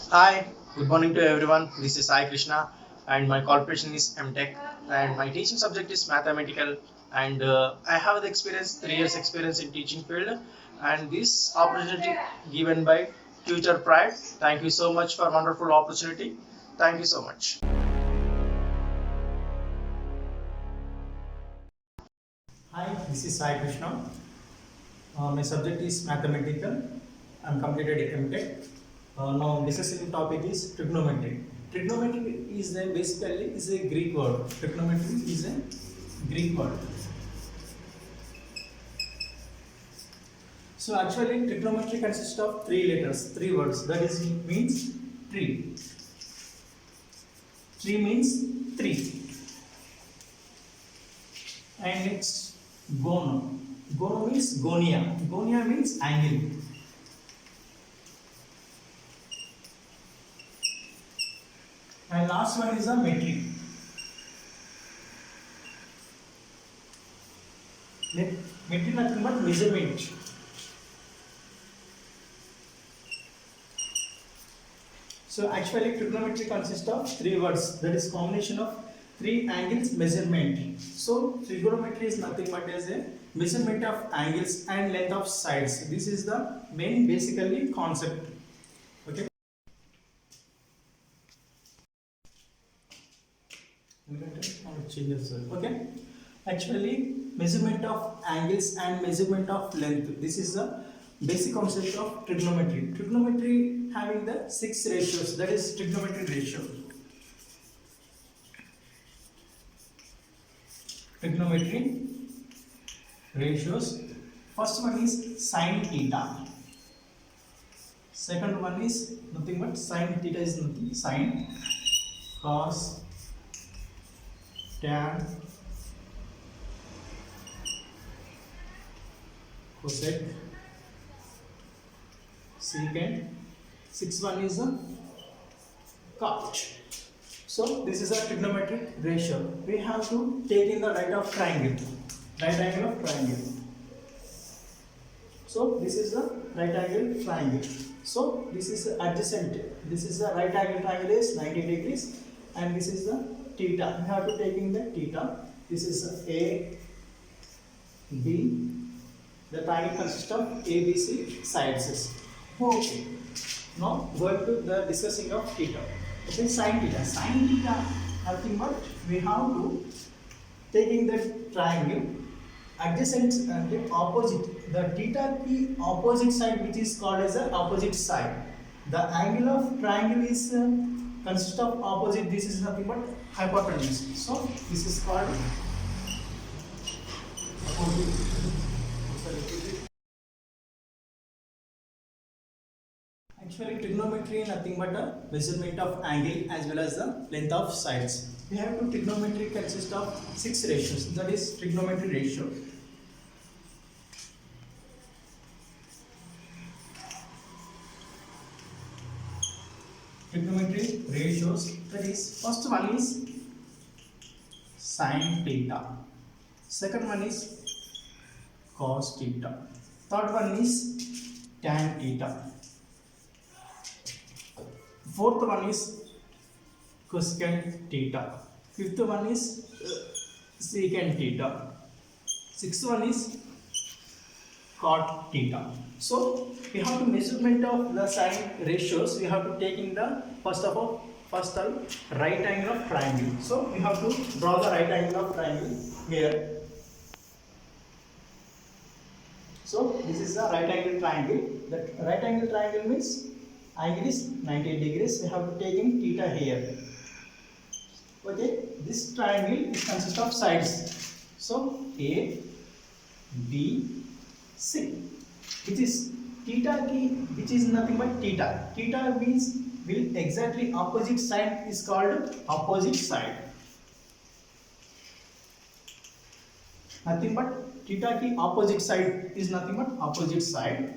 Hi, good morning to everyone. This is Sai Krishna, and my corporation is MTech, and my teaching subject is mathematical. And I have the experience, 3 years experience in teaching field, and this opportunity given by Future Pride. Thank you so much for wonderful opportunity. Thank you so much. Hi, this is Sai Krishna. My subject is mathematical. I'm completed MTech. Now discussing topic is trigonometry. Trigonometry is basically is a Greek word. Trigonometry is a Greek word. So actually trigonometry consists of three letters, three words. That is means tree. Tree means three. And it's gono. Gono means gonia. Gonia means angle. And last one is a metric. Metric nothing but measurement. So actually trigonometry consists of three words, that is combination of three angles measurement. So trigonometry is nothing but as a measurement of angles and length of sides. This is the main basically concept. Okay. Okay. Actually measurement of angles and measurement of length. This is the basic concept of trigonometry. Trigonometry having the 6 ratios, that is trigonometry ratio. Trigonometry ratios. First one is sine theta. Second one is nothing but sine theta is nothing sine, cos, tan, cosec, secant. Sixth one is a cot. So this is a trigonometric ratio. We have to take in the right of triangle. Right angle of triangle. So this is the right angle triangle. So this is adjacent. This is the right angle triangle is 90 degrees, and this is the theta. We have to take in the theta. This is A, B. The triangle consists of A, B, C sides. Okay. Now going to the discussing of theta. Okay, sine theta. Sine theta, nothing but we have to taking the triangle adjacent and the opposite. The theta key opposite side, which is called as the opposite side. The angle of triangle is consists of opposite. This is nothing but hypotenuse. So this is called opposite. Actually, trigonometry is nothing but a measurement of angle as well as the length of sides. We have to trigonometry consists of 6 ratios. That is trigonometry ratio. Trigonometry ratios. That is first one is sine theta. Second one is cos theta. Third one is tan theta. Fourth one is cosecant theta. Fifth one is secant theta. Sixth one is cot theta. So we have to measurement of the sine ratios. We have to take in the first right angle of triangle. So we have to draw the right angle of triangle here. So this is the right angle triangle. The right angle triangle means angle is 90 degrees. We have to take in theta here. Okay, this triangle is consists of sides. So A, B, C, which is theta key, which is nothing but theta. Theta means will exactly opposite side is called opposite side. Nothing but theta key opposite side is nothing but opposite side.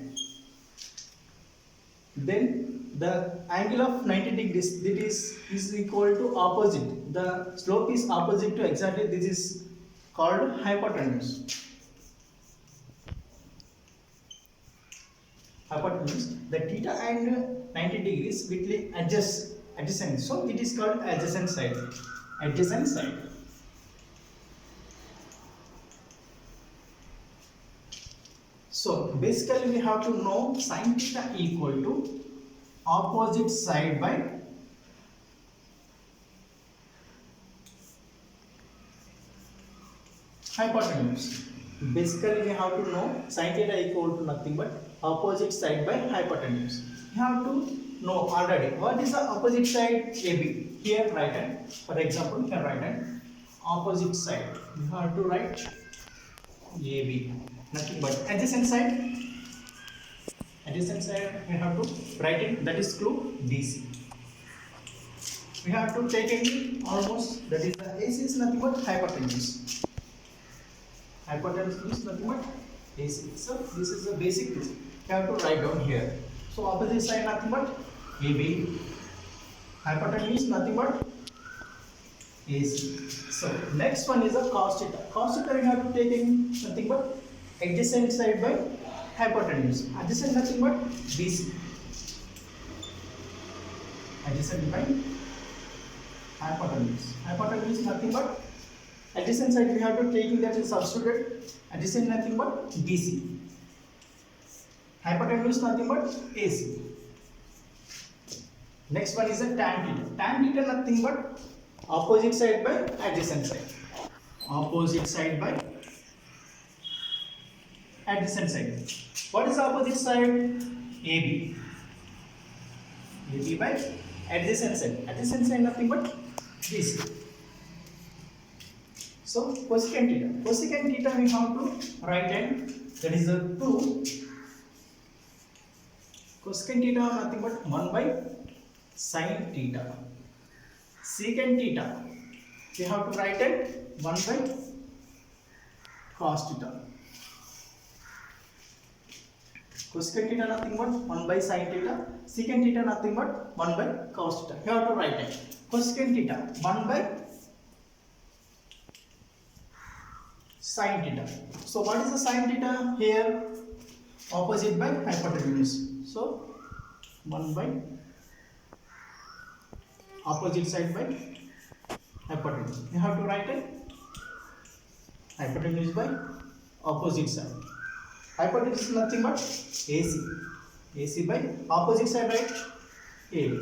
Then the angle of 90 degrees, that is equal to opposite. The slope is opposite to exactly this is called hypotenuse. Hypotenuse. the theta and 90 degrees will be adjacent. So it is called adjacent side. Adjacent side. So basically we have to know sin theta equal to opposite side by hypotenuse. Basically we have to know sin theta equal to nothing but opposite side by hypotenuse. You have to know already what is the opposite side AB. Here right hand, for example here right hand, opposite side you have to write AB, nothing but adjacent side. Adjacent side we have to write it, that is clue BC. We have to take it almost, that is the AC is nothing but hypotenuse. Hypotenuse is nothing but AC. So this is the basic thing. You have to write down here. So opposite side nothing but AB. Hypotenuse nothing but AC. So next one is a cos theta. Cos theta we have to take in nothing but adjacent side by hypotenuse. Adjacent nothing but BC. Adjacent by hypotenuse. Hypotenuse is nothing but adjacent side we have to take in, that is substituted. Adjacent nothing but BC. Hypotenuse nothing but AC. Next one is a tan theta. Tan theta nothing but opposite side by adjacent side. Opposite side by adjacent side. What is opposite side? AB. AB by adjacent side. Adjacent side nothing but BC. So cosecant theta. Cosecant theta we have to write and that is a 2. Cosecant theta nothing but 1 by sin theta. Secant theta we have to write it 1 by cos theta. Cosecant theta nothing but 1 by sin theta. Secant theta nothing but 1 by cos theta. You have to write it. Cosecant theta 1 by sin theta. So what is the sin theta here? Opposite by hypotenuse. So 1 by opposite side by hypotenuse. You have to write it hypotenuse by opposite side. Hypotenuse is nothing but AC. AC by opposite side by AB.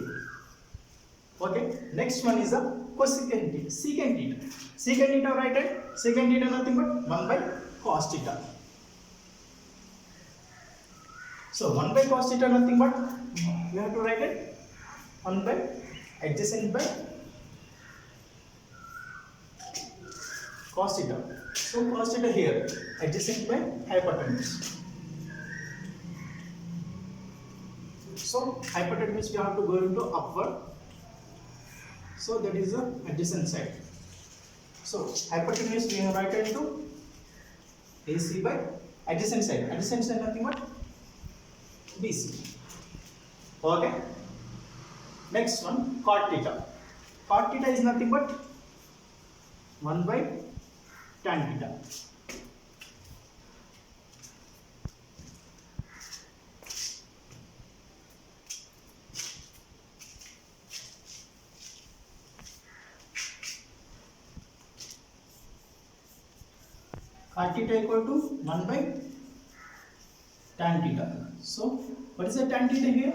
Okay. Next one is the cosecant theta. Secant theta. Secant theta write it. Secant theta nothing but 1 by cos theta. So 1 by cos theta nothing but we have to write it 1 by adjacent by cos theta. So cos theta here adjacent by hypotenuse. So hypotenuse we have to go into upward. So that is the adjacent side. So hypotenuse we have write into AC by adjacent side. Adjacent side nothing but BC. Okay. Next one cot theta. Cot theta is nothing but 1 by tan theta. Cot theta equal to 1 by tan theta. So what is the tan theta here?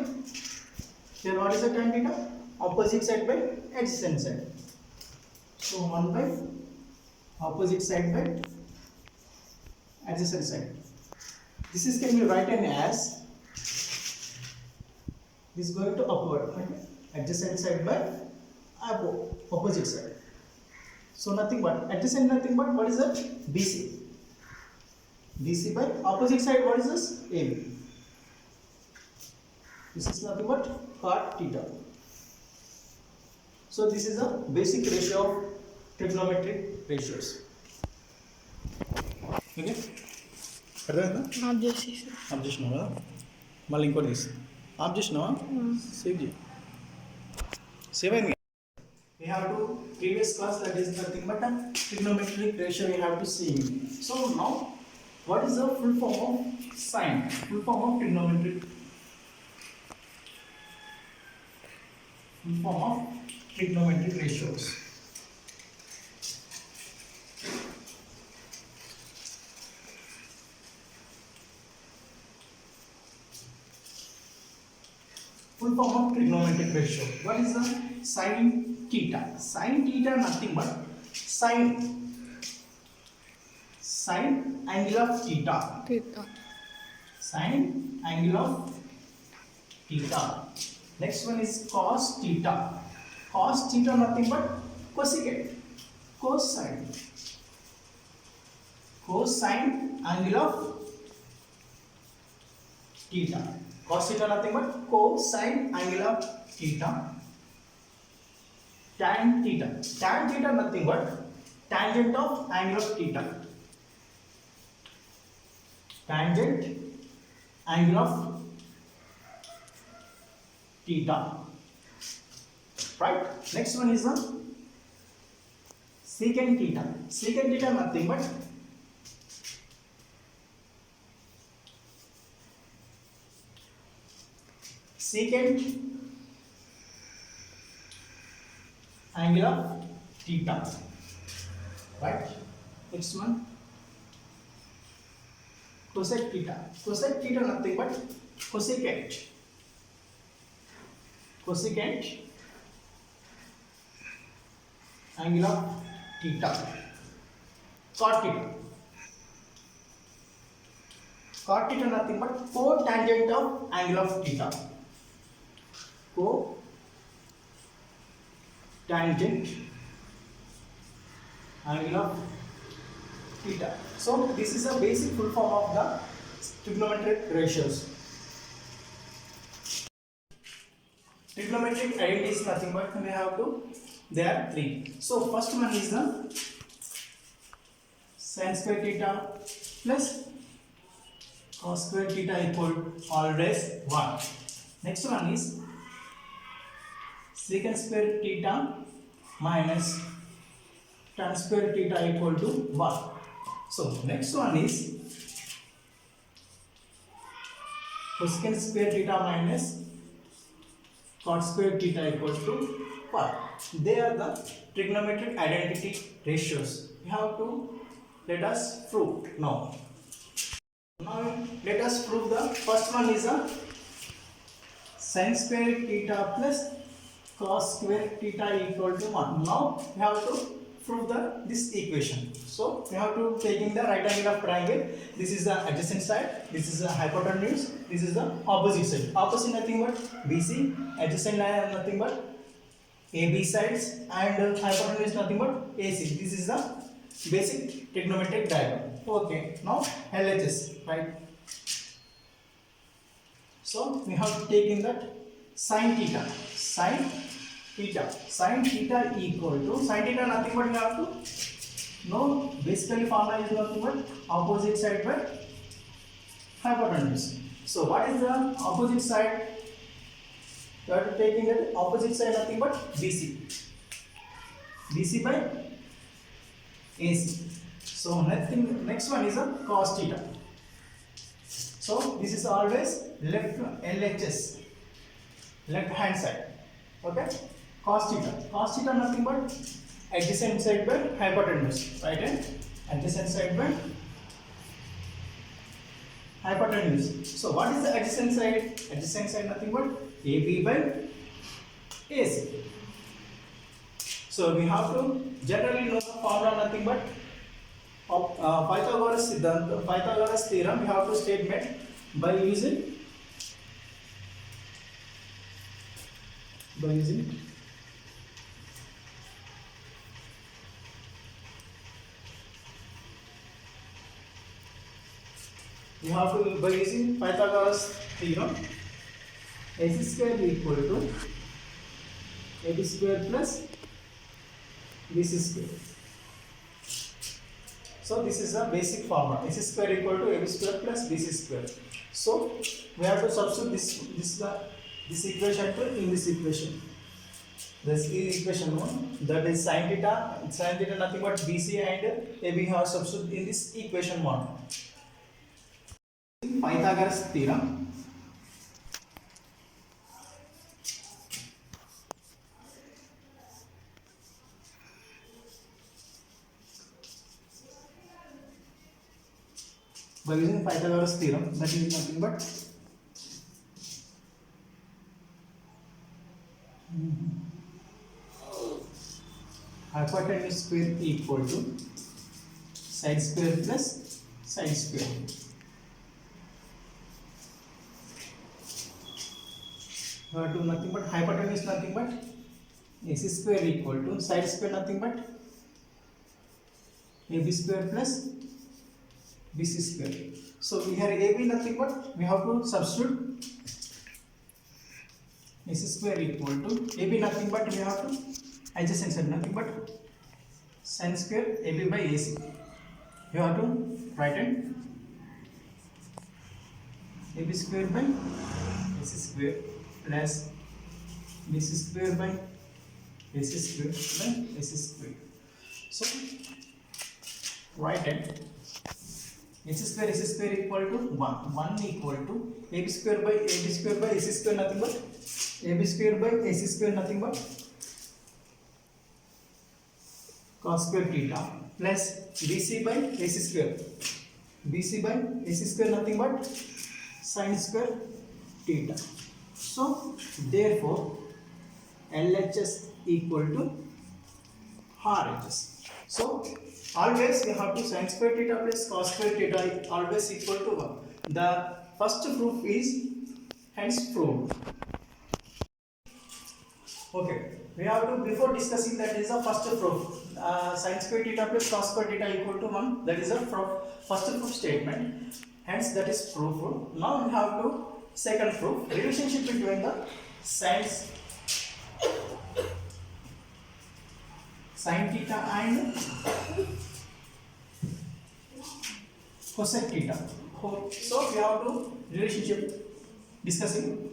Here what is the tan theta? Opposite side by adjacent side. So 1 by opposite side by adjacent side. This is can be written as this is going to upward. Okay? Adjacent side by opposite side. So nothing but adjacent nothing but what is that? BC. BC by opposite side what is this? AB. This is nothing but cot theta. So this is a basic ratio of trigonometric ratios. Okay? అర్థమైందా? Of చేసినావు కదా మళ్ళీ ఇంకోటి తీసి of చేసినావా save చేయి save అయింది. We have to previous class that is nothing but a trigonometric ratio we have to see. So now what is the full form of sine? Full form of trigonometric in form of trigonometric ratios. Full form of trigonometric ratio. What is the sine theta? Sine theta nothing but sine angle of theta. Theta. Sine angle of theta. Next one is cos theta. Cos theta nothing but cosecant. Cosine. Cosine angle of theta. Cos theta nothing but cosine angle of theta. Tan theta. Tan theta nothing but tangent of angle of theta. Tangent angle of theta. Right? Next one is the secant theta. Secant theta nothing but secant angle of theta. Right? Next one. Cosec theta. Cosec theta nothing but cosecant. Cosecant angle of theta. Cot theta. Cot theta nothing but cotangent of angle of theta. Cotangent angle of theta. So this is a basic full form of the trigonometric ratios. Trigonometric identity is nothing but we have to, there are three. So first one is the sin square theta plus cos square theta equal always 1. Next one is secant square theta minus tan square theta equal to 1. So next one is cosecant square theta minus cot square theta equal to 1. They are the trigonometric identity ratios. We have to let us prove now. Now let us prove the first one is a sin square theta plus cos square theta equal to 1. Now we have to prove this equation. So we have to take in the right angle of triangle. This is the adjacent side. This is the hypotenuse. This is the opposite side. Opposite nothing but BC. Adjacent line nothing but AB sides, and hypotenuse nothing but AC. This is the basic trigonometric diagram. Okay. Now LHS, right? So we have to take in that sin theta. Sin theta equal to, sin theta nothing but we have to know, basically formula is nothing but opposite side by hypotenuse. So what is the opposite side? We have to take in the opposite side nothing but BC by AC. So next one is a cos theta. So this is always left LHS, left hand side. Okay. Cos theta nothing but adjacent side by hypotenuse, right hand adjacent side by hypotenuse. So what is the adjacent side? Adjacent side nothing but AB by AC. So we have to generally know the formula nothing but Pythagoras theorem. We have to statement by using we have to by using Pythagoras theorem. AC square equal to AB square plus BC square. So this is a basic formula. AC square equal to AB square plus BC square. So we have to substitute this equation in this equation. This is equation 1. That is sin theta. Sin theta nothing but BC and AB have substitute in this equation 1. Pythagoras theorem. By using Pythagoras theorem, that is nothing but hypotenuse square equal to side square plus side square. To nothing but hypotenuse nothing but AC square equal to side square nothing but AB square plus BC square. So here AB nothing but we have to substitute AC square equal to AB nothing but we have to adjacent side nothing but sin square AB by AC. You have to write it AB square by AC square plus BC square by AC square by AC square. So write it AC square equal to 1 equal to AB square by AC square nothing but AB square by AC square nothing but cos square theta plus BC by AC square nothing but sin square theta. So therefore LHS equal to RHS. So always we have to sin square theta plus cos square theta always equal to 1. The first proof is hence proved. Okay, we have to, before discussing that is the first proof, sin square theta plus cos square theta equal to 1, that is a first proof statement, hence that is proof. Now we have to second proof, relationship between the sin theta and cosec theta. So we have to relationship discussing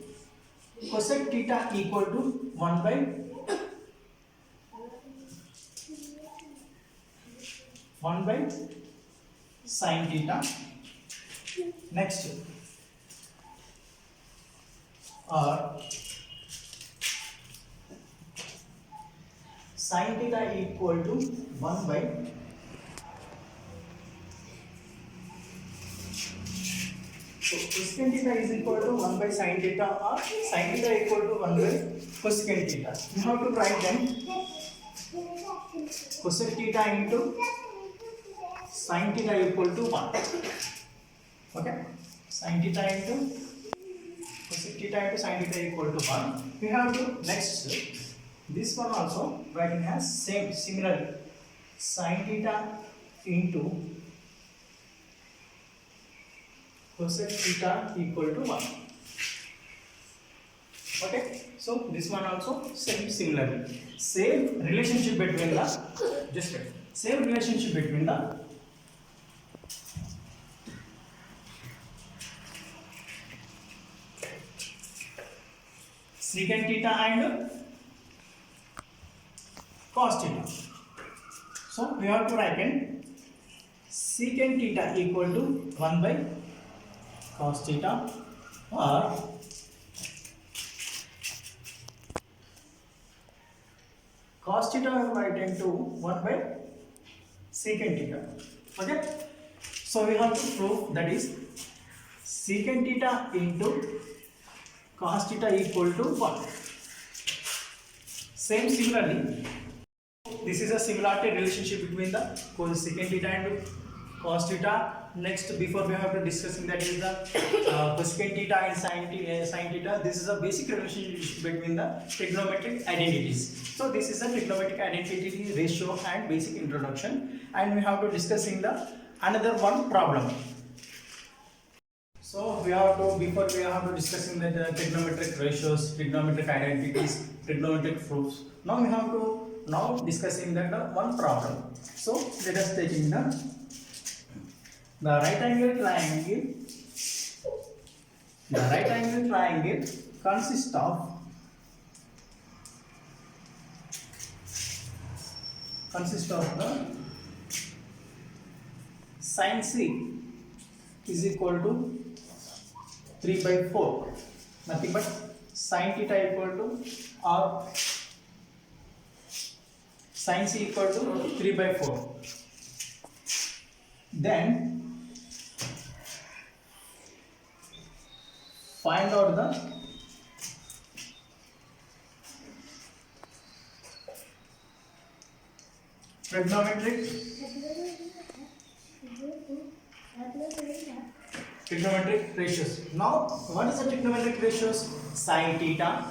cosec theta equal to 1 by sin theta. Next, sin theta equal to 1 by cosecant theta is equal to 1 by sin theta or sin theta equal to 1 by cosecant theta. We have to write them cosec theta into sin theta equal to 1. Okay, sin theta into cosec theta into sin theta equal to 1. We have to next this one also writing as same similar sin theta into cosec theta equal to 1. Okay, so this one also same similarly, same relationship between the same relationship between the secant theta and cos theta. So we have to write in secant theta equal to 1 by cos theta or cos theta we write into 1 by secant theta. Okay, so we have to prove that is secant theta into cos theta equal to 1. Same similarly, this is a similarity relationship between the secant theta and cos theta. Next, before we have to discussing that is the cosecant theta and sin theta. This is a basic relationship between the trigonometric identities. So this is a trigonometric identity ratio and basic introduction, and we have to discussing the another one problem. So we have to, before we have to discussing the trigonometric ratios, trigonometric identities, trigonometric proofs. Now we have to discussing that one problem. So let us take in the right angle triangle. The right angle triangle consists of the sin C is equal to 3 by 4, nothing but sin theta equal to or sin C equal to 3 by 4. Then find out the trigonometric ratios. Now, what is the trigonometric ratios? Sin theta,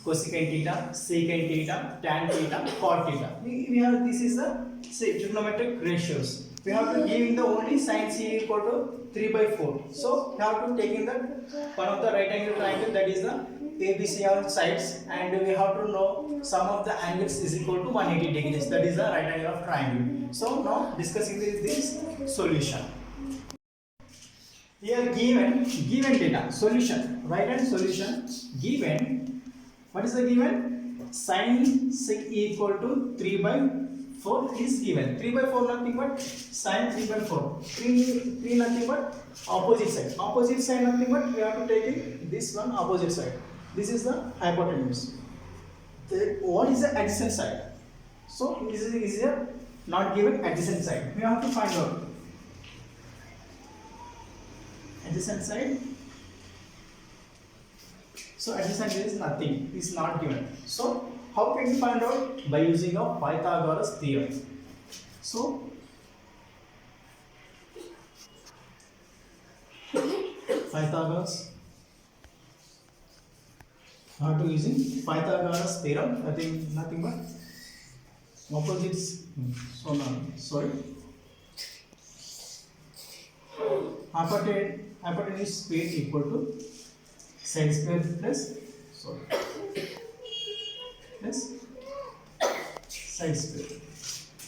cosecant theta, secant theta, tan theta, cot theta. We have, this is the trigonometric ratios. We have to give in the only sin c equal to 3 by 4. So we have to take in the one of the right angle triangle, that is the ABC on sides, and we have to know sum of the angles is equal to 180 degrees. That is the right angle of triangle. So now discussing this solution. Here given data, solution, right hand solution, given, what is the given? Sin c equal to 3 by 4 is given. 3 by 4 nothing but sin 3 by 4. 3 nothing but opposite side. Opposite side nothing but we have to take it this one opposite side. This is the hypotenuse. What is the adjacent side? So this is here not given adjacent side. We have to find out adjacent side. So adjacent is nothing, is not given. So how can we find out? By using of Pythagoras theorem. So Pythagoras, how to using Pythagoras theorem? I think nothing but opposites. So now, sorry. Hypotenuse square equal to side square plus side square.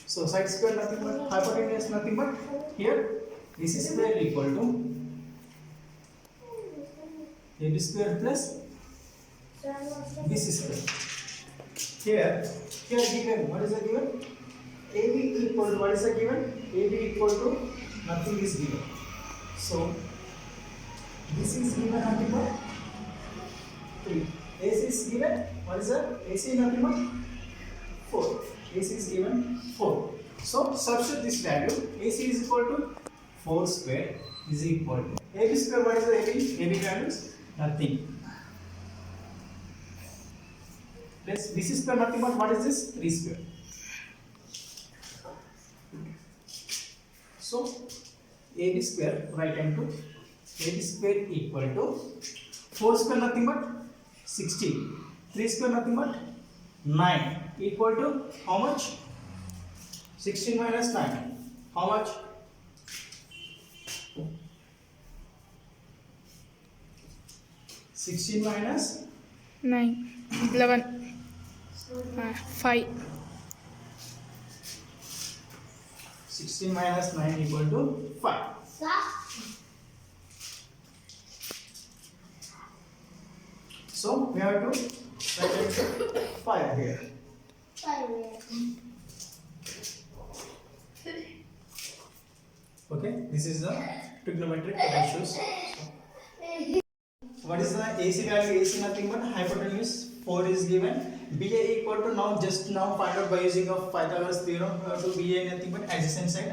So side square nothing but hypotenuse nothing but here AC square equal to AB square plus BC square. Here given, what is the given? AB equal to, what is the given? AB equal to nothing is given. So this is given nothing but 3. AC is given, what is that? AC nothing but 4. AC is given 4. So substitute this value. AC is equal to 4 square is equal to AB square. What is the AB? AB values nothing. Plus BC square nothing but what is this? 3 square. So AB square, right hand to AB square equal to 4 square nothing but 16. 3 square nothing but 9 equal to how much? 16 minus 9. How much? 16 minus 9, 11, 5. 16 minus 9 equal to 5. So we have to write 5 here. Okay, this is the trigonometric ratios. What is the AC value? AC nothing but hypotenuse 4 is given. BA equal to, now just now find out by using of Pythagoras theorem, to BA nothing but adjacent side.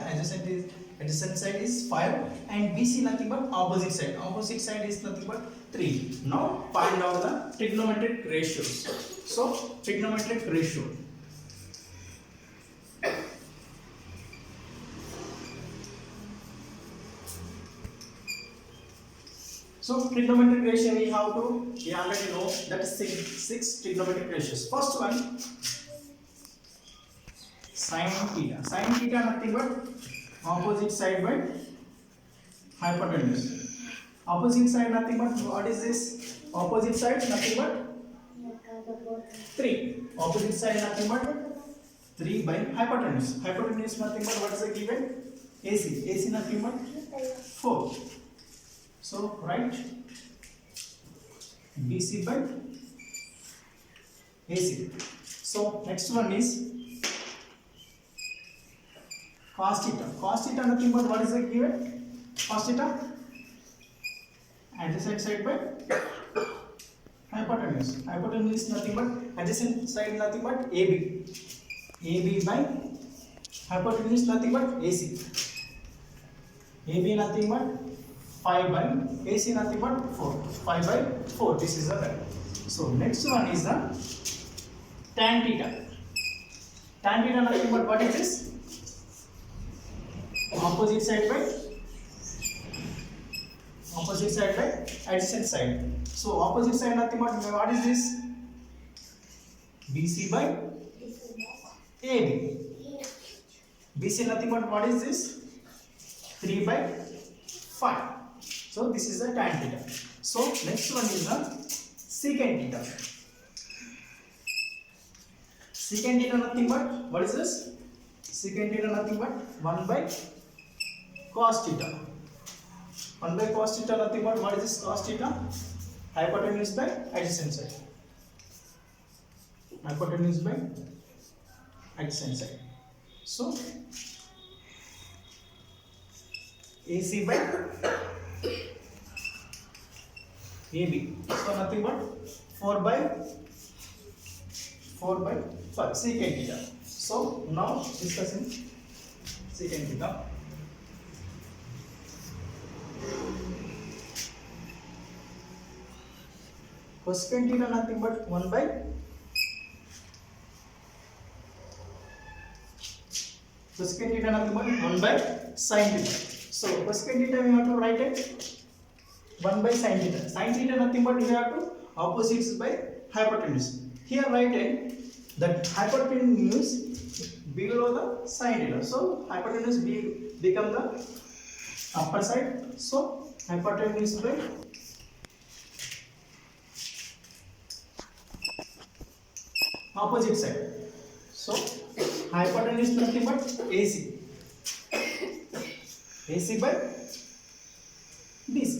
Adjacent side is 5 and BC nothing but opposite side. Opposite side is nothing but 3. Now find out the trigonometric ratios. So trigonometric ratio. So trigonometric ratio we already know that is six trigonometric ratios. First one, sin theta. Sin theta nothing but opposite side by hypotenuse. Opposite side nothing but, what is this? Opposite side nothing but 3. Opposite side nothing but 3 by hypotenuse. Hypotenuse nothing but, what is the given? AC. AC nothing but 4. So write BC by AC. So next one is cos theta. Cos theta nothing but, what is the given? Cos theta adjacent side by hypotenuse. Hypotenuse is nothing but adjacent side nothing but AB. AB by hypotenuse nothing but AC. AB nothing but 5 by AC nothing but 4. 5 by 4. This is the value. So next one is the tan theta. Tan theta nothing but what is this? Opposite side by adjacent side. So opposite side nothing but what is this? BC by AB. BC nothing but what is this? 3 by 5. So this is the tan theta. So next one is the secant theta. Secant theta nothing but what is this? Secant theta nothing but 1 by cos theta. 1 by cos theta nothing but what is this cos theta? Hypotenuse by adjacent side. Hypotenuse by adjacent side. So AC by AB. So nothing but 4 by 5 secant theta. So now discussing secant theta. Cosecant theta nothing but 1 by cosecant theta nothing but 1 by sin theta. So cosecant theta we have to write it 1 by sin theta. Sin theta nothing but we have to opposites by hypotenuse. Here write it that hypotenuse below the sin theta. So hypotenuse become the upper side. So hypotenuse by opposite side. So hypotenuse nothing but AC. AC by BC.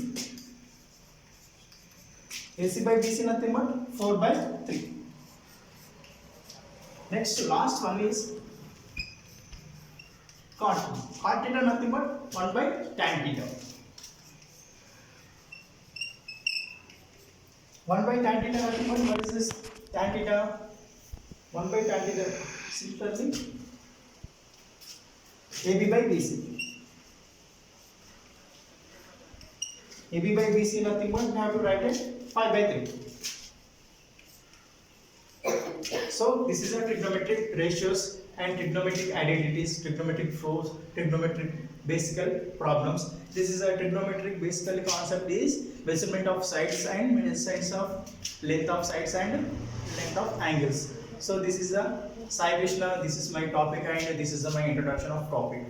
AC by BC nothing but 4 by 3. Next last one is cot. Cot theta nothing but 1 by tan theta. 1 by tan theta nothing but what is this tan theta? 1 by tan theta simply AB by BC. AB by BC nothing but we have to write it 5 by 3. So this is a trigonometric ratios and trigonometric identities, trigonometric flows, trigonometric basic problems. This is a trigonometric basic concept is measurement of sides and measurements of length of sides and length of angles. So this is a Sai Krishna, this is my topic and this is my introduction of topic.